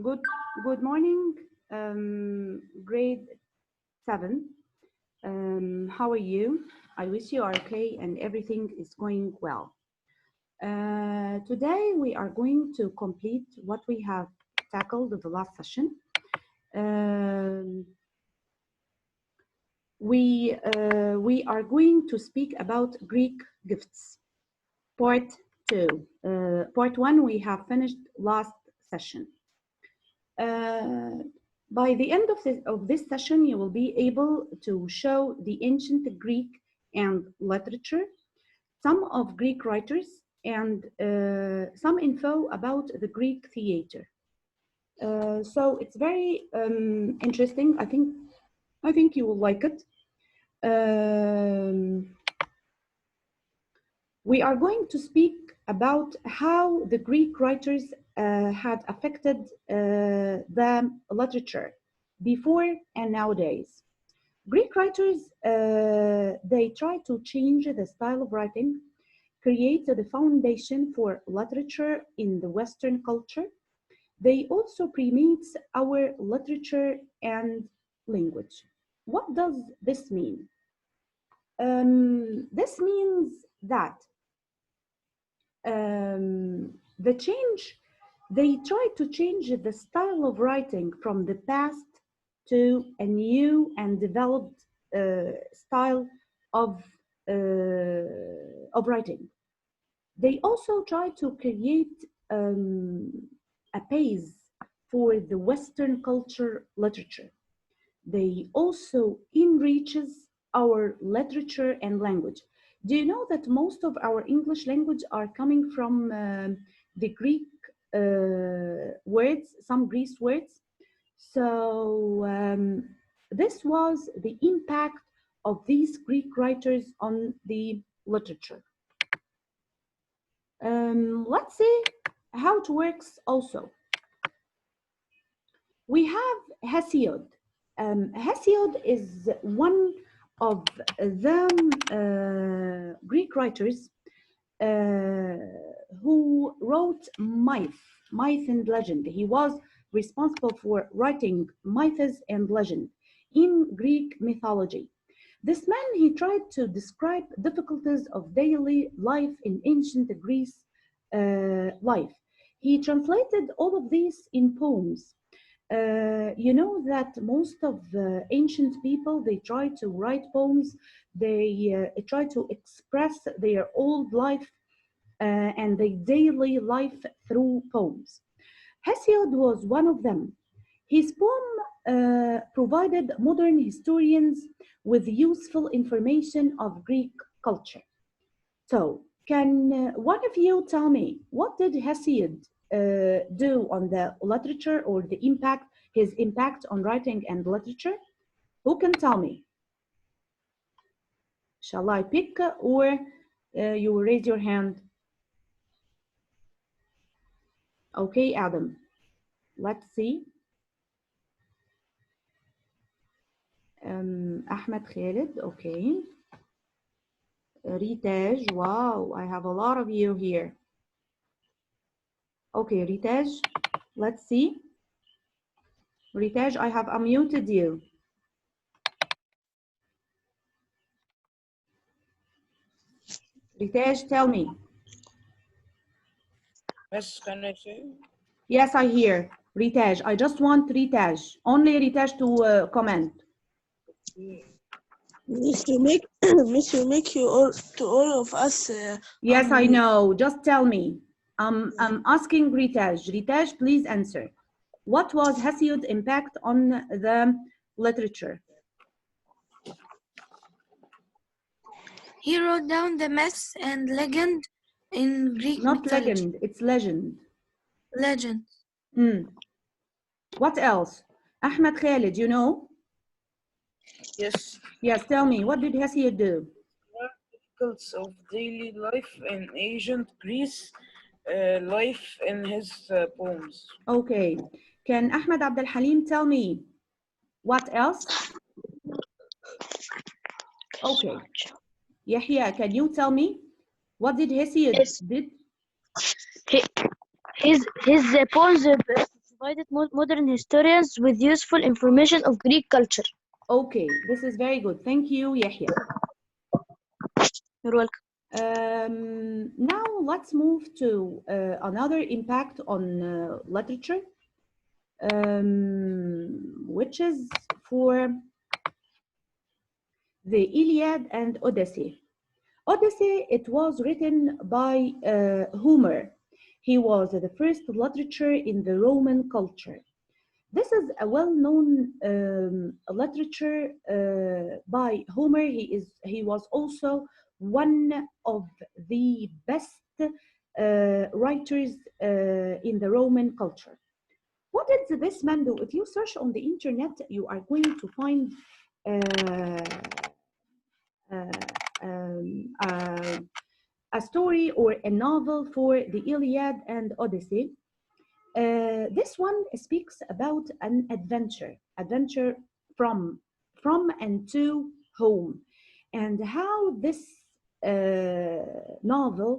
Good morning, grade 7. How are you? I wish you are okay and everything is going well. Today we are going to complete what we have tackled in the last session. We are going to speak about Greek gifts. Part 2. Part 1 we have finished last session. By the end of this session, you will be able to show the ancient Greek and literature, some of Greek writers, and some info about the Greek theater. So it's very interesting. I think you will like it. We are going to speak about how the Greek writers had affected the literature before and nowadays. Greek writers, they try to change the style of writing, create the foundation for literature in the Western culture. They also primate our literature and language. What does this mean? This means that they try to change the style of writing from the past to a new and developed style of writing. They also try to create a base for the Western culture literature. They also enriches our literature and language. Do you know that most of our English language are coming from the Greek words, some Greek words? So this was the impact of these Greek writers on the literature. Let's see how it works also. We have Hesiod. Hesiod is one of the Greek writers who wrote myth and legend. He was responsible for writing myths and legend in Greek mythology. This man, he tried to describe difficulties of daily life in ancient Greece life. He translated all of these in poems. You know that most of the ancient people, they try to write poems, they try to express their old life and their daily life through poems. Hesiod was one of them. His poem provided modern historians with useful information of Greek culture. So, can one of you tell me, what did Hesiod do on the literature or the impact, his impact on writing and literature? Who can tell me? Shall I pick or you raise your hand? Okay, Adam. Let's see. Ahmed Khalid, okay. Ritaj, wow, I have a lot of you here. Okay, Ritaj, let's see. Ritaj, I have unmuted you. Ritaj, tell me. Miss, can I say? Yes, I hear. Ritaj, I just want Ritaj. Only Ritaj to comment. Miss, you make you all to all of us. Yes, I know. Just tell me. I'm asking Ritaj. Ritaj, please answer. What was Hesiod's impact on the literature? He wrote down the myths and legend in Greek Not mythology. legend, it's legend. Legend. What else? Ahmed Khalid, you know? Yes. Yes, tell me, what did Hesiod do? Articles of daily life in ancient Greece, life in his poems. Okay. Can Ahmed Abdel Halim tell me what else? Okay. Yehia, can you tell me what did Hesiod did? His poems provided modern historians with useful information of Greek culture. Okay, this is very good. Thank you, Yahya. You're welcome. Now let's move to another impact on literature, which is for the Iliad and Odyssey. Odyssey, it was written by Homer. He was the first literature in the Roman culture. This is a well-known literature by Homer. He was also one of the best writers in the Roman culture. What did this man do? If you search on the internet, you are going to find a story or a novel for the Iliad and Odyssey. This one speaks about an adventure from and to home, and how this novel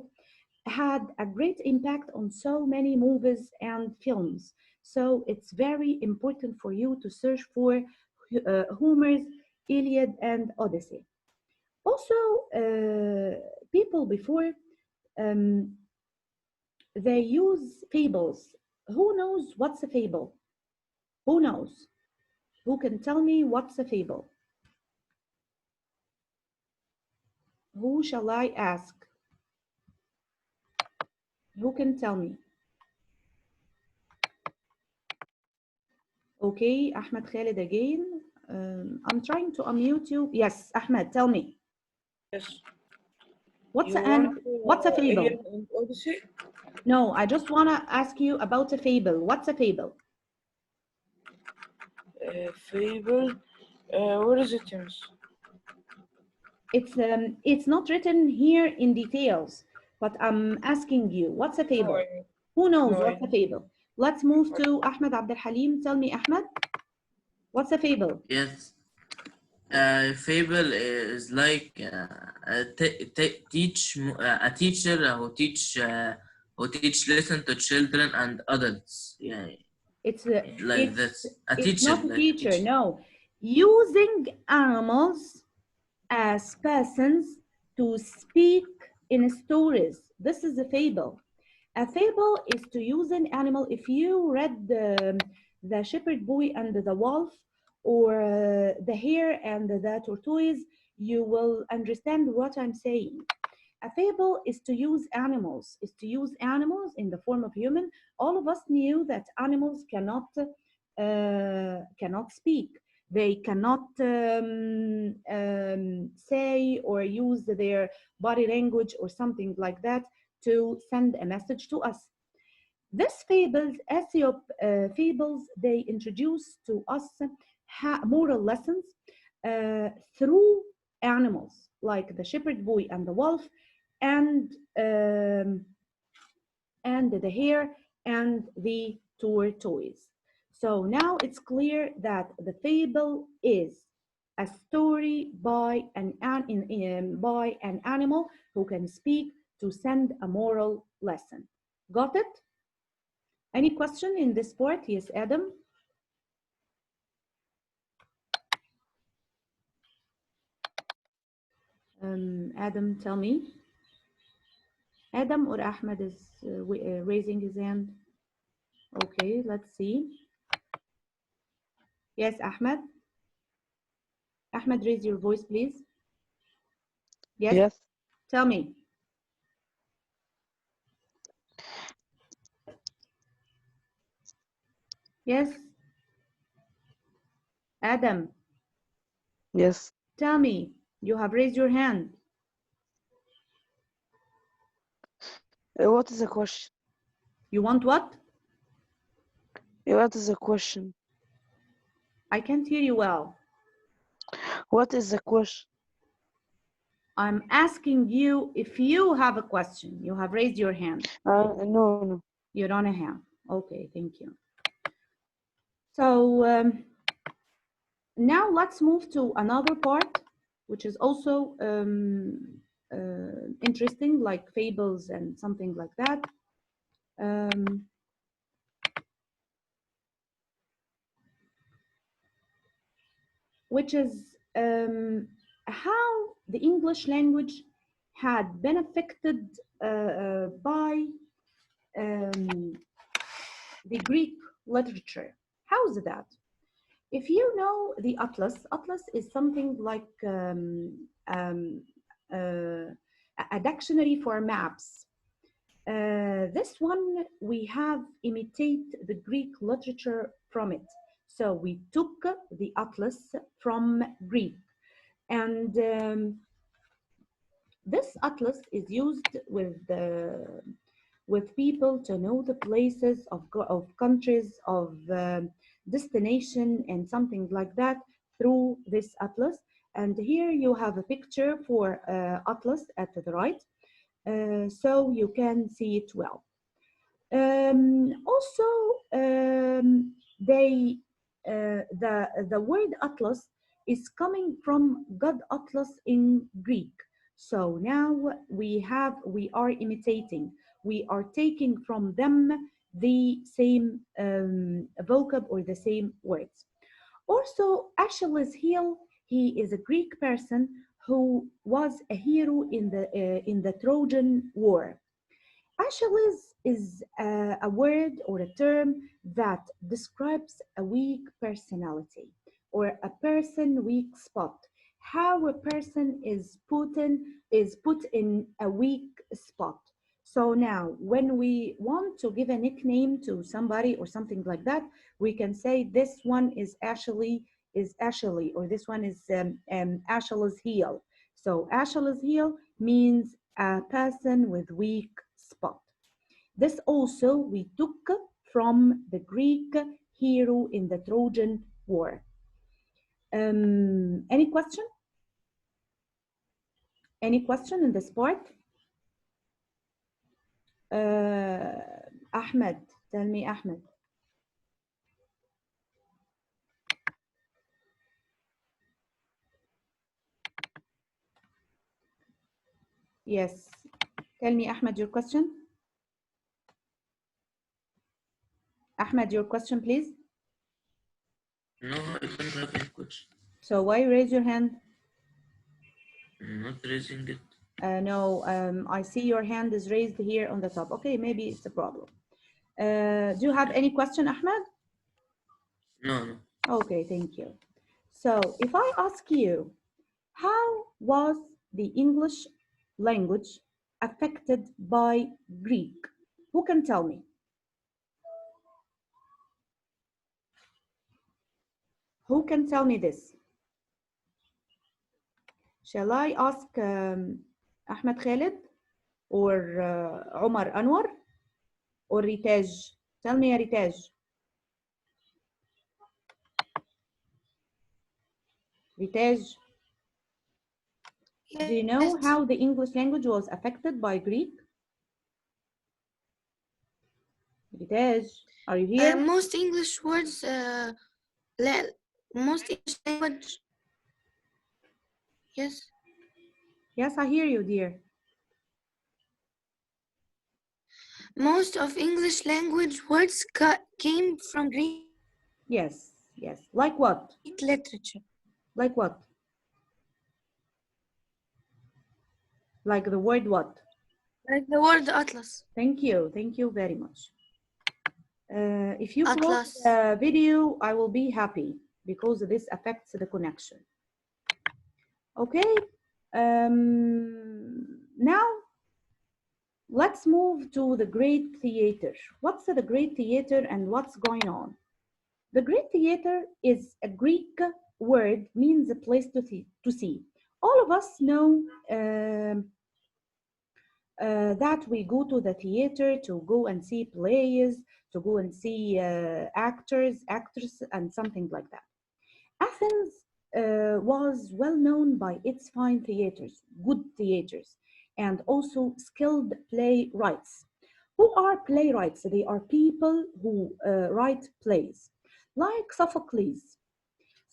had a great impact on so many movies and films. So it's very important for you to search for Homer's Iliad and Odyssey. Also, people before um, they use fables. Who knows what's a fable? Who knows? Who can tell me what's a fable? Who shall I ask? Who can tell me? Okay, Ahmed Khalid again. I'm trying to unmute you. Yes, Ahmed, tell me. Yes. What's You want what's a fable? Iliad and Odyssey? No, I just want to ask you about a fable. What's a fable? Fable. Where is it, James? It's not written here in details, but I'm asking you, what's a fable? No, Who knows no what's a fable? Let's move to Ahmed Abdel Halim. Tell me, Ahmed, what's a fable? Yes, fable is like a teacher who teach lesson to children and adults. Yeah, It's like that. A it's teacher, not a like teacher, teacher. no. Using animals as persons to speak in stories. This is a fable. A fable is to use an animal. If you read the Shepherd Boy and the Wolf, or the Hare and the Tortoise, you will understand what I'm saying. A fable is to use animals, in the form of human. All of us knew that animals cannot speak. They cannot say or use their body language or something like that to send a message to us. These fables, Aesop fables, they introduce to us moral lessons through animals like the shepherd boy and the wolf, and um, and the hare and the tortoise. So now it's clear that the fable is a story by by an animal who can speak to send a moral lesson. Got it? Any question in this part? Yes, Adam? Adam, tell me. Adam or Ahmed is raising his hand. Okay, let's see. Yes, Ahmed. Ahmed, raise your voice, please. Yes. Yes. Tell me. Yes. Adam, Yes. tell me. You have raised your hand. What is the question? You want what? What is the question? I can't hear you well. What is the question? I'm asking you if you have a question. You have raised your hand. No. You don't have. Okay, thank you. So now let's move to another part, which is also interesting, like fables and something like that. which is how the English language had been affected by the Greek literature. How's that? If you know the atlas, atlas is something like a dictionary for maps. This one, we have imitate the Greek literature from it. So we took the atlas from Greek, and this atlas is used with people to know the places of countries, of destination, and something like that through this atlas. And here you have a picture for atlas at the right, so you can see it well. Also, the word atlas is coming from God Atlas in Greek. So now we are imitating, we are taking from them the same vocab or the same words. Also, Achilles' heel, he is a Greek person who was a hero in the Trojan War. Achilles is a word or a term that describes a weak personality or a person weak spot. How a person is put in a weak spot. So now, when we want to give a nickname to somebody or something like that, we can say this one is Ashley, or this one is Achilles' heel. So Achilles' heel means a person with weak spot. This also we took from the Greek hero in the Trojan War. Any question? Any question in this part? Ahmed, tell me, Ahmed. Yes, tell me, Ahmed, your question. Ahmed, your question, please. No, I don't have any question. So why raise your hand? I'm not raising it. No, I see your hand is raised here on the top. Okay, maybe it's a problem. Do you have any question, Ahmed? No. Okay, thank you. So if I ask you, how was the English language affected by Greek? Who can tell me? Who can tell me this? Shall I ask Ahmed Khalid or Omar Anwar or Ritaj? Tell me, Ritaj. Ritaj, Yes. do you know how the English language was affected by Greek? Ritaj, are you here? Most English words, most English language. Yes. Yes, I hear you, dear. Most of English language words came from Greek Yes, yes. Like what? literature. Like what? Like the word what? Like the word atlas. Thank you very much. If you close Atlas. the video, I will be happy because this affects the connection. Okay, now let's move to the Great Theater. What's the Great Theater and what's going on? The Great Theater is a Greek word, means a place to see. All of us know that we go to the theater to go and see plays, to go and see actors, actresses, and something like that. Athens was well known by its fine theaters, good theaters, and also skilled playwrights. Who are playwrights? They are people who write plays, like Sophocles.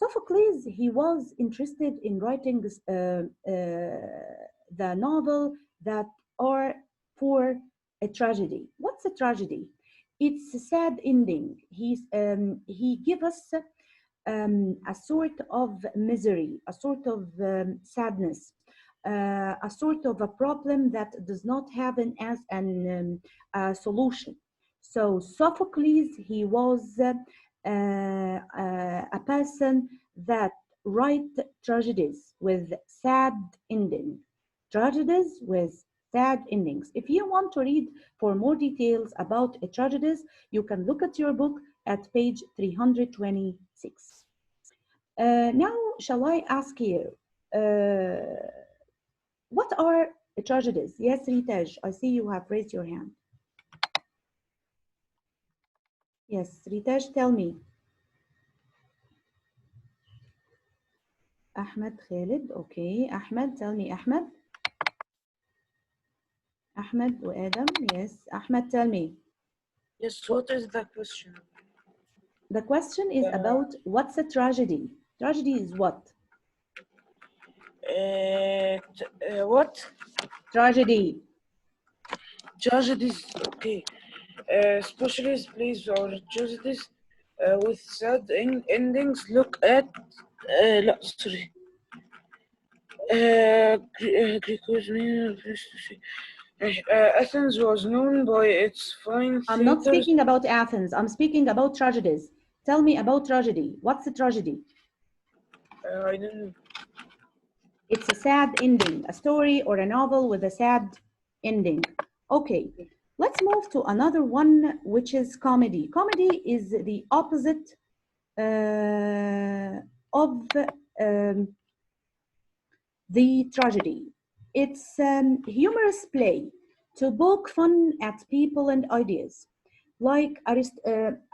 Sophocles, he was interested in writing the novel that are for a tragedy. What's a tragedy? It's a sad ending. He give us a sort of misery, a sort of sadness, a sort of a problem that does not have a solution. So Sophocles, he was a person that write tragedies with sad ending, tragedies with sad endings. If you want to read for more details about tragedies, you can look at your book at page 326. Now, shall I ask you, what are tragedies? Yes, Ritaj, I see you have raised your hand. Yes, Ritaj, tell me. Ahmed Khalid, okay. Ahmed, tell me, Ahmed. Ahmed or Adam, yes. Ahmed, tell me. Yes, what is the question? The question is about what's a tragedy? Tragedy is what? What? Tragedy. Tragedies, okay. Especially plays or tragedies with sad endings. Look at, لا, sorry. Greek was Athens was known by its fine I'm not theaters. speaking about Athens. I'm speaking about tragedies. Tell me about tragedy. What's a tragedy? I don't know. It's a sad ending, a story or a novel with a sad ending. Okay, let's move to another one, which is comedy. Comedy is the opposite of the tragedy. It's humorous play to poke fun at people and ideas. Like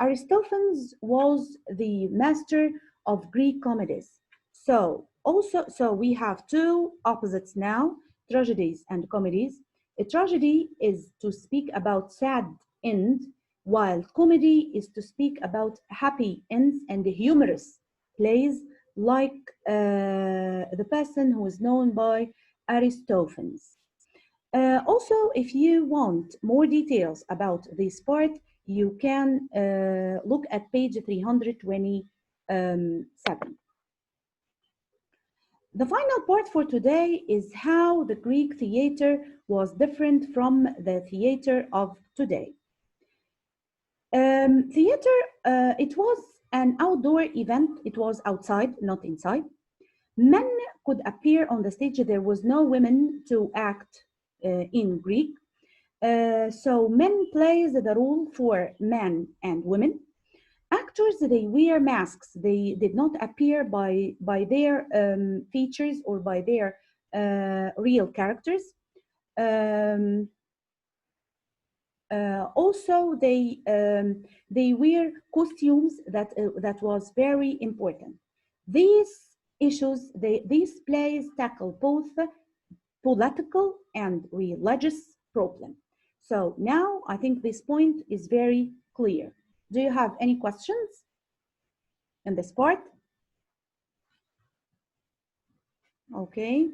Aristophanes was the master of Greek comedies. So we have two opposites now, tragedies and comedies. A tragedy is to speak about sad end, while comedy is to speak about happy ends and humorous plays like the person who is known by Aristophanes. Also, if you want more details about this part, you can look at page 327. The final part for today is how the Greek theater was different from the theater of today. Theater, it was an outdoor event. It was outside, not inside. Men could appear on the stage. There was no women to act in Greek. So men plays the role for men and women. Actors, they wear masks. They did not appear by their features or by their real characters. Also, they wear costumes that was very important. These issues, these plays tackle both political and religious problem. So now I think this point is very clear. Do you have any questions in this part? Okay.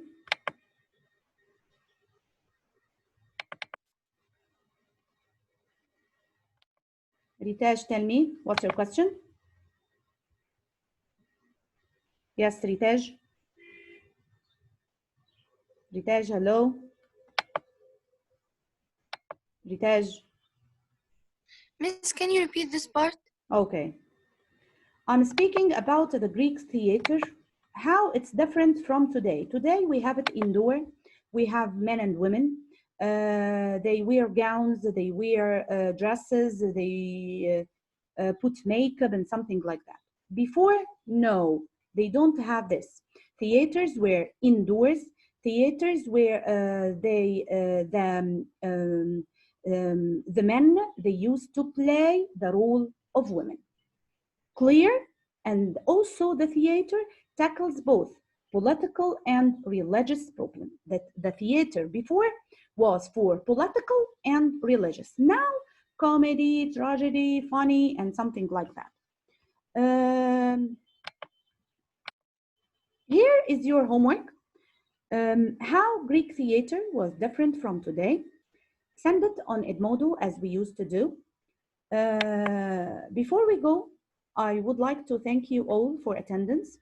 Ritaj, tell me, what's your question? Yes, Ritaj. Ritaj, hello. Ritaj. Miss, can you repeat this part? Okay. I'm speaking about the Greek theater, how it's different from today. Today we have it indoor. We have men and women. They wear gowns, they wear dresses, they put makeup and something like that. Before, no, they don't have this. Theaters were indoors. Theaters where the men, they used to play the role of women. Clear? And also the theater tackles both political and religious problems. That the theater before was for political and religious. Now, comedy, tragedy, funny, and something like that. Here is your homework. How Greek theater was different from today. Send it on Edmodo as we used to do. Before we go, I would like to thank you all for attendance.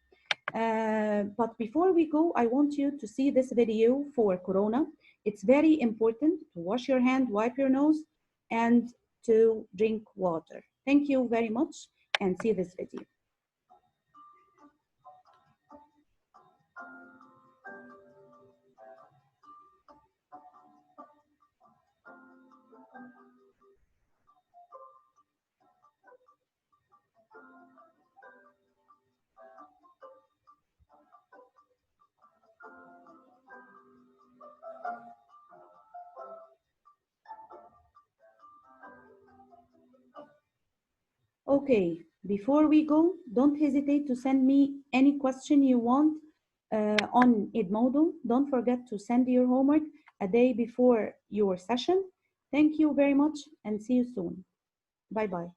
But before we go, I want you to see this video for Corona. It's very important to wash your hand, wipe your nose, and to drink water. Thank you very much and see this video. Okay, before we go, don't hesitate to send me any question you want on Edmodo. Don't forget to send your homework a day before your session. Thank you very much and see you soon. Bye-bye.